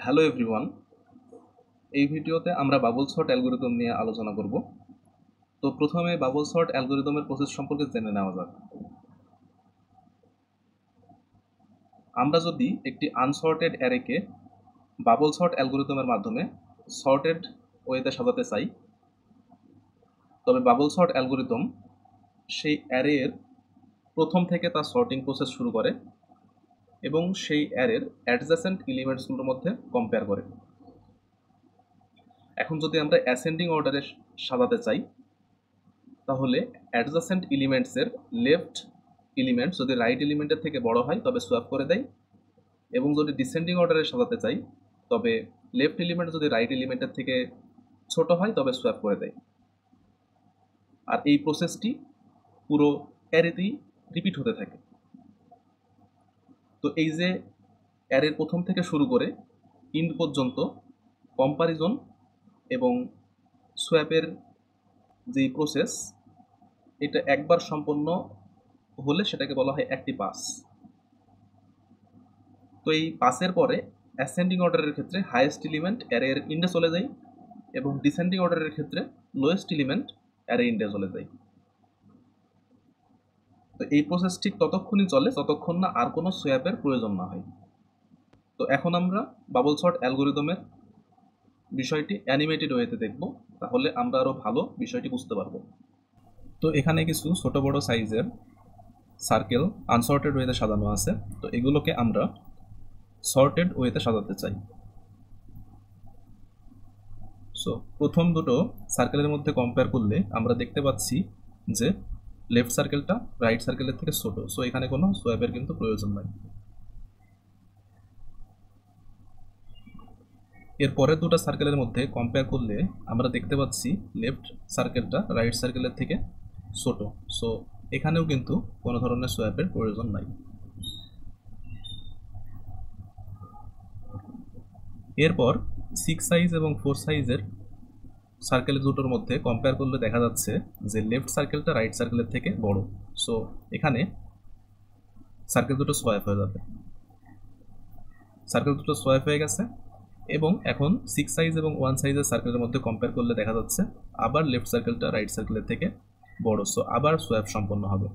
Hello everyone, এই ভিডিওতে আমরা বাবল সর্ট অ্যালগরিদম নিয়ে আলোচনা করব। তো প্রথমে বাবল সর্ট অ্যালগরিদমের প্রসেস সম্পর্কে জেনে নেওয়া যাক। আমরা যদি একটি আনসর্টেড অ্যারেকে বাবল সর্ট অ্যালগরিদমের মাধ্যমে সর্টেড ওয়েতে সাজাতে চাই, তবে বাবল সর্ট অ্যালগরিদম সেই অ্যারের প্রথম থেকে তার সর্টিং প্রসেস শুরু করে এবং সেই অ্যারের অ্যাডজাসেন্ট এলিমেন্টসগুলোর মধ্যে কম্পেয়ার করে। এখন যদি আমরা অ্যাসেন্ডিং অর্ডারে সাজাতে চাই, তাহলে অ্যাডজাসেন্ট এলিমেন্টসের লেফট এলিমেন্ট যদি রাইট এলিমেন্টের থেকে বড় হয় তবে সোয়াপ করে দেয়, এবং যদি ডিসেন্ডিং অর্ডারে সাজাতে চাই তবে লেফট এলিমেন্ট যদি রাইট এলিমেন্টের থেকে ছোট হয় তবে সোয়াপ করে দেয়। আর এই প্রসেসটি পুরো অ্যারেতেই রিপিট হতে থাকে। তো এই যে অ্যারের প্রথম থেকে শুরু করে ইন্ড পর্যন্ত কম্পারিজন এবং সোয়াপের যেই প্রসেস, এটা একবার সম্পন্ন হলে সেটাকে বলা হয় একটি পাস। তো এই পাসের পরে অ্যাসেন্ডিং অর্ডারের ক্ষেত্রে হাইয়েস্ট এলিমেন্ট অ্যারের ইন্ডে চলে যায় এবং ডিসেন্ডিং অর্ডারের ক্ষেত্রে লোয়েস্ট এলিমেন্ট অ্যারে ইন্ডে চলে যায়। তো এই প্রসেস ঠিক ততক্ষণই চলে যতক্ষণ না আর কোনো সোয়াপের প্রয়োজন না হয়। তো এখন আমরা বাবল সর্ট অ্যালগরিদমের বিষয়টি অ্যানিমেটেড ওয়েতে দেখব, তাহলে আমরা আরও ভালো বিষয়টি বুঝতে পারবো। তো এখানে কিছু ছোট বড় সাইজের সার্কেল আনসর্টেড ওয়েতে সাজানো আছে। তো এগুলোকে আমরা সর্টেড ওয়েতে সাজাতে চাই। সো প্রথম দুটো সার্কেলের মধ্যে কম্পেয়ার করলে আমরা দেখতে পাচ্ছি যে লেফট সার্কেলটা রাইট সার্কেলের থেকে ছোট। সো এখানে কোনো সোয়াপের কিন্তু প্রয়োজন নাই। এর পরের দুটো সার্কেলের মধ্যে কম্পেয়ার করলে আমরা দেখতে পাচ্ছি লেফট সার্কেলটা রাইট সার্কেলের থেকে ছোট। সো এখানেও কিন্তু কোনো ধরনের সোয়াপের প্রয়োজন নাই। এরপর 6 সাইজ এবং 4 সাইজের সার্কেল দুটোর মধ্যে কম্পেয়ার করলে দেখা যাচ্ছে যে লেফট সার্কেলটা রাইট সার্কেলের থেকে বড়। সো এখানে সার্কেল দুটো সোয়াপ হয়ে যাবে। সার্কেল দুটো সোয়াপ হয়ে গেছে এবং এখন 6 সাইজ এবং 1 সাইজের সার্কেলের মধ্যে কম্পেয়ার করলে দেখা যাচ্ছে আবার লেফট সার্কেলটা রাইট সার্কেলের থেকে বড়। সো আবার সোয়াপ সম্পন্ন হবে।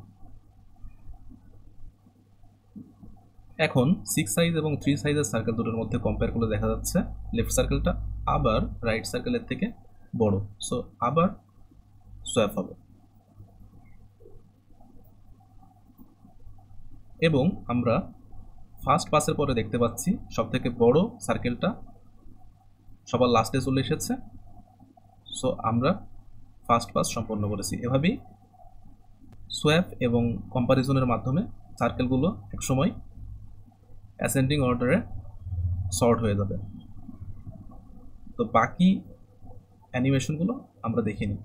এখন 6 সাইজ এবং 3 সাইজের সার্কেল দুটোর মধ্যে কম্পেয়ার করলে দেখা যাচ্ছে লেফট সার্কেলটা আবার রাইট সার্কেলের থেকে বড়। সো আবার সোয়াপ হবে এবং আমরা ফার্স্ট পাসের পরে দেখতে পাচ্ছি সবথেকে বড় সার্কেলটা সবার লাস্টে চলে এসেছে। সো আমরা ফার্স্ট পাস সম্পন্ন করেছি। এভাবেই সোয়াপ এবং কম্পারিজনের মাধ্যমে সার্কেলগুলো একসময় অ্যাসেন্ডিং অর্ডারে সর্ট হয়ে যাবে। তো বাকি অ্যানিমেশনগুলো আমরা দেখে নিই।